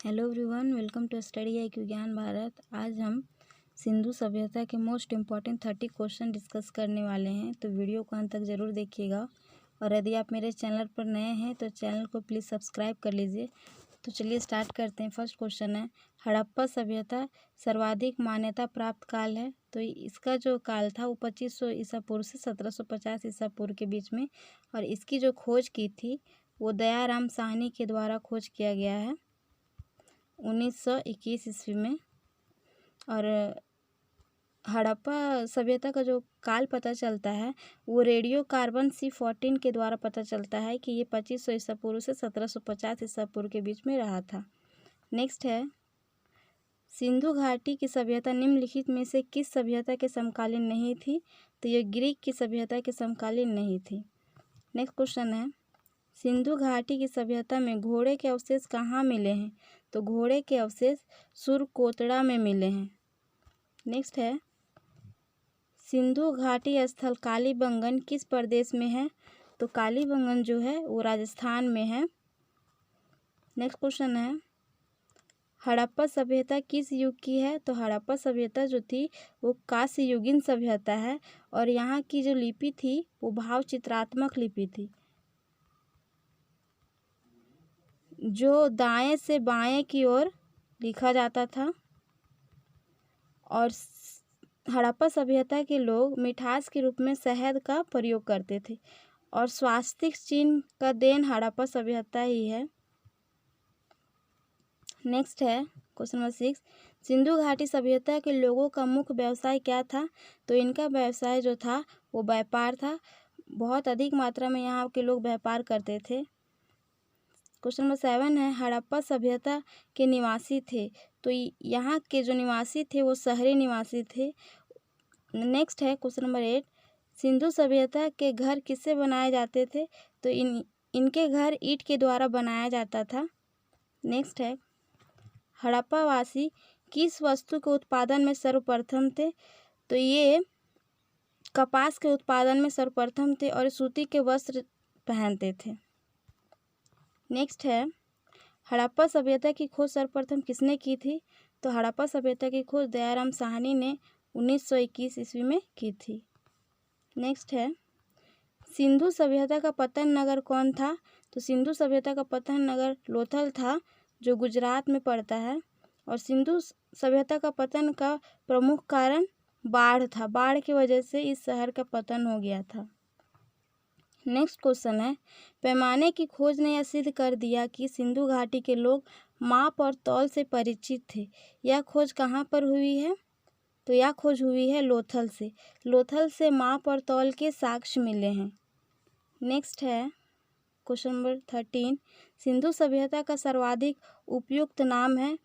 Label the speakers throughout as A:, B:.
A: Hello everyone, welcome to study IQ ज्ञान भारत। आज हम सिंधु सभ्यता के मोस्ट इम्पॉर्टेंट 30 क्वेश्चन डिस्कस करने वाले हैं, तो वीडियो को अंत तक ज़रूर देखिएगा। और यदि आप मेरे चैनल पर नए हैं तो चैनल को प्लीज़ सब्सक्राइब कर लीजिए। तो चलिए स्टार्ट करते हैं। फर्स्ट क्वेश्चन है, हड़प्पा सभ्यता सर्वाधिक मान्यता प्राप्त काल है। तो इसका जो काल था वो 2500 ईसा पूर्व से 1750 ईसा पूर्व के बीच में, और इसकी जो खोज की थी वो दयाराम साहनी के द्वारा खोज किया गया है 1921 ईस्वी में। और हड़प्पा सभ्यता का जो काल पता चलता है वो रेडियो कार्बन C14 के द्वारा पता चलता है कि ये 2500 ईसा पूर्व से 1750 ईसा पूर्व के बीच में रहा था। नेक्स्ट है, सिंधु घाटी की सभ्यता निम्नलिखित में से किस सभ्यता के समकालीन नहीं थी? तो ये ग्रीक की सभ्यता के समकालीन नहीं थी। नेक्स्ट क्वेश्चन है, सिंधु घाटी की सभ्यता में घोड़े के अवशेष कहाँ मिले हैं? तो घोड़े के अवशेष सुरकोतड़ा में मिले हैं। नेक्स्ट है, सिंधु घाटी स्थल कालीबंगन किस प्रदेश में है? तो कालीबंगन जो है वो राजस्थान में है। नेक्स्ट क्वेश्चन है, हड़प्पा सभ्यता किस युग की है? तो हड़प्पा सभ्यता जो थी वो कांस्य युगीन सभ्यता है, और यहाँ की जो लिपि थी वो भाव चित्रात्मक लिपि थी, जो दाएं से बाएं की ओर लिखा जाता था। और हड़प्पा सभ्यता के लोग मिठास के रूप में शहद का प्रयोग करते थे, और स्वास्तिक चिन्ह का देन हड़प्पा सभ्यता ही है। नेक्स्ट है क्वेश्चन नंबर 6, सिंधु घाटी सभ्यता के लोगों का मुख्य व्यवसाय क्या था? तो इनका व्यवसाय जो था वो व्यापार था। बहुत अधिक मात्रा में यहाँ के लोग व्यापार करते थे। क्वेश्चन नंबर 7 है, हड़प्पा सभ्यता के निवासी थे। तो यहाँ के जो निवासी थे वो शहरी निवासी थे। नेक्स्ट है क्वेश्चन नंबर 8, सिंधु सभ्यता के घर किससे बनाए जाते थे? तो इनके घर ईंट के द्वारा बनाया जाता था। नेक्स्ट है, हड़प्पा वासी किस वस्तु के उत्पादन में सर्वप्रथम थे? तो ये कपास के उत्पादन में सर्वप्रथम थे और सूती के वस्त्र पहनते थे। नेक्स्ट है, हड़प्पा सभ्यता की खोज सर्वप्रथम किसने की थी? तो हड़प्पा सभ्यता की खोज दयाराम साहनी ने 1921 ईस्वी में की थी। नेक्स्ट है, सिंधु सभ्यता का पतन नगर कौन था? तो सिंधु सभ्यता का पतन नगर लोथल था, जो गुजरात में पड़ता है। और सिंधु सभ्यता का पतन का प्रमुख कारण बाढ़ था। बाढ़ की वजह से इस शहर का पतन हो गया था। नेक्स्ट क्वेश्चन है, पैमाने की खोज ने यह सिद्ध कर दिया कि सिंधु घाटी के लोग माप और तौल से परिचित थे। यह खोज कहाँ पर हुई है? तो यह खोज हुई है लोथल से। लोथल से माप और तौल के साक्ष्य मिले हैं। नेक्स्ट है क्वेश्चन नंबर 13, सिंधु सभ्यता का सर्वाधिक उपयुक्त नाम है।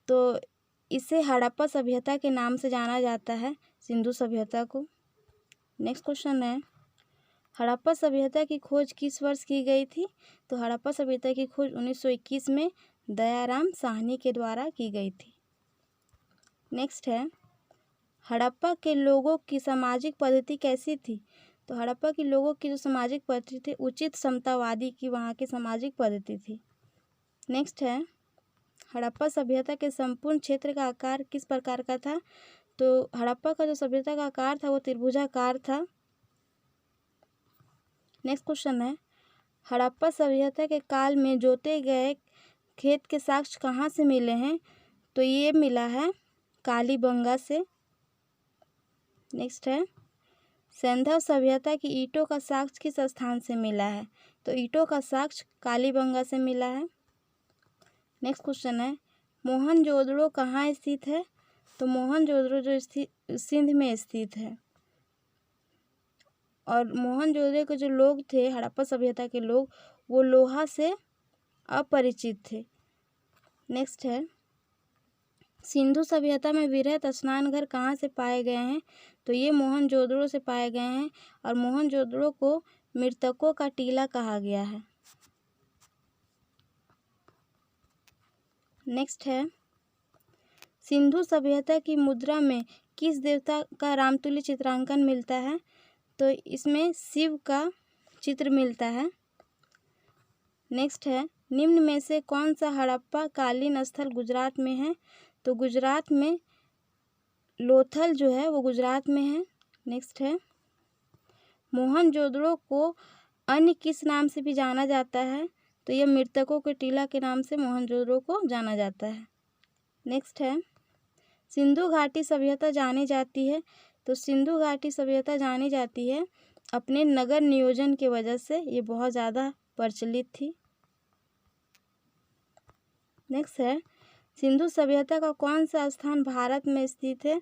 A: तो इसे हड़प्पा सभ्यता के नाम से जाना जाता है, सिंधु सभ्यता को। नेक्स्ट क्वेश्चन है, हड़प्पा सभ्यता की खोज किस वर्ष की गई थी? तो हड़प्पा सभ्यता की खोज 1921 में दयाराम साहनी के द्वारा की गई थी। नेक्स्ट है, हड़प्पा के लोगों की सामाजिक पद्धति कैसी थी? तो हड़प्पा के लोगों की जो सामाजिक पद्धति थी उचित समतावादी की वहाँ की सामाजिक पद्धति थी। नेक्स्ट है, हड़प्पा सभ्यता के संपूर्ण क्षेत्र का आकार किस प्रकार का था? तो हड़प्पा का जो सभ्यता का आकार था वो त्रिभुजाकार था। नेक्स्ट क्वेश्चन है, हड़प्पा सभ्यता के काल में जोते गए खेत के साक्ष्य कहाँ से मिले हैं? तो ये मिला है कालीबंगा से। नेक्स्ट है, सिंधु सभ्यता की ईंटों का साक्ष्य किस स्थान से मिला है? तो ईंटों का साक्ष्य कालीबंगा से मिला है। नेक्स्ट क्वेश्चन है, मोहनजोदड़ो कहाँ स्थित है? तो मोहनजोदड़ो जो सिंध में स्थित है। और मोहनजोदड़ो के जो लोग थे, हड़प्पा सभ्यता के लोग, वो लोहा से अपरिचित थे। नेक्स्ट है, सिंधु सभ्यता में वृहत स्नान घर कहाँ से पाए गए हैं? तो ये मोहनजोदड़ो से पाए गए हैं, और मोहनजोदड़ो को मृतकों का टीला कहा गया है। नेक्स्ट है, सिंधु सभ्यता की मुद्रा में किस देवता का रामतुल्य चित्रांकन मिलता है? तो इसमें शिव का चित्र मिलता है। नेक्स्ट है, निम्न में से कौन सा हड़प्पा कालीन स्थल गुजरात में है? तो गुजरात में लोथल जो है वो गुजरात में है। नेक्स्ट है, मोहनजोदड़ो को अन्य किस नाम से भी जाना जाता है? तो ये मृतकों के टीला के नाम से मोहनजोदड़ो को जाना जाता है। नेक्स्ट है, सिंधु घाटी सभ्यता जानी जाती है। तो सिंधु घाटी सभ्यता जानी जाती है अपने नगर नियोजन की वजह से, ये बहुत ज़्यादा प्रचलित थी। नेक्स्ट है, सिंधु सभ्यता का कौन सा स्थान भारत में स्थित है?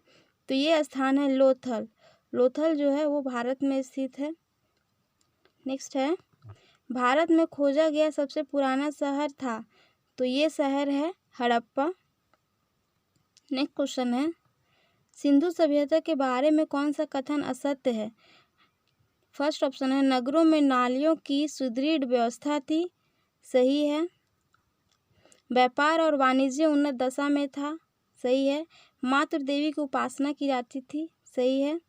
A: तो ये स्थान है लोथल। लोथल जो है वो भारत में स्थित है। नेक्स्ट है, भारत में खोजा गया सबसे पुराना शहर था। तो ये शहर है हड़प्पा। नेक्स्ट क्वेश्चन है, सिंधु सभ्यता के बारे में कौन सा कथन असत्य है? फर्स्ट ऑप्शन है, नगरों में नालियों की सुदृढ़ व्यवस्था थी। सही है। व्यापार और वाणिज्य उन्नत दशा में था। सही है। मातृ देवी की उपासना की जाती थी। सही है।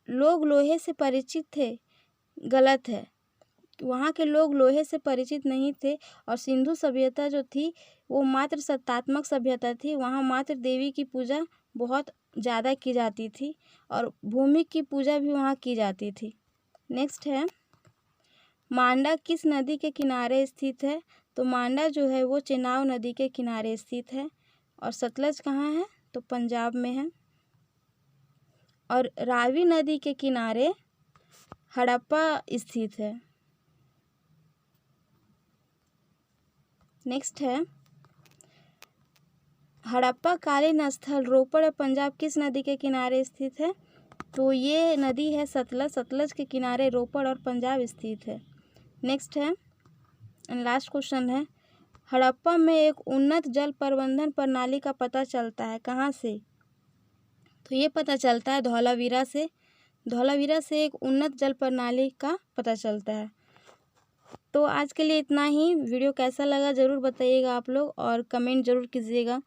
A: लोग लोहे से परिचित थे। गलत है। वहाँ के लोग लोहे से परिचित नहीं थे और सिंधु सभ्यता जो थी वो मात्र सत्तात्मक सभ्यता थी। वहाँ मातृ देवी की पूजा बहुत ज़्यादा की जाती थी और भूमि की पूजा भी वहाँ की जाती थी। नेक्स्ट है, मांडा किस नदी के किनारे स्थित है? तो मांडा जो है वो चेनाब नदी के किनारे स्थित है। और सतलज कहाँ है? तो पंजाब में है। और रावी नदी के किनारे हड़प्पा स्थित है। नेक्स्ट है, हड़प्पा कालीन स्थल रोपड़ और पंजाब किस नदी के किनारे स्थित है? तो ये नदी है सतलज। सतलज के किनारे रोपड़ और पंजाब स्थित है। नेक्स्ट है, लास्ट क्वेश्चन है, हड़प्पा में एक उन्नत जल प्रबंधन प्रणाली का पता चलता है कहाँ से? तो ये पता चलता है धौलावीरा से। धौलावीरा से एक उन्नत जल प्रणाली का पता चलता है। तो आज के लिए इतना ही। वीडियो कैसा लगा ज़रूर बताइएगा आप लोग और कमेंट ज़रूर कीजिएगा।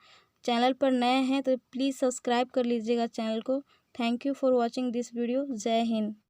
A: चैनल पर नए हैं तो प्लीज़ सब्सक्राइब कर लीजिएगा चैनल को। Thank you for watching this video. जय हिंद।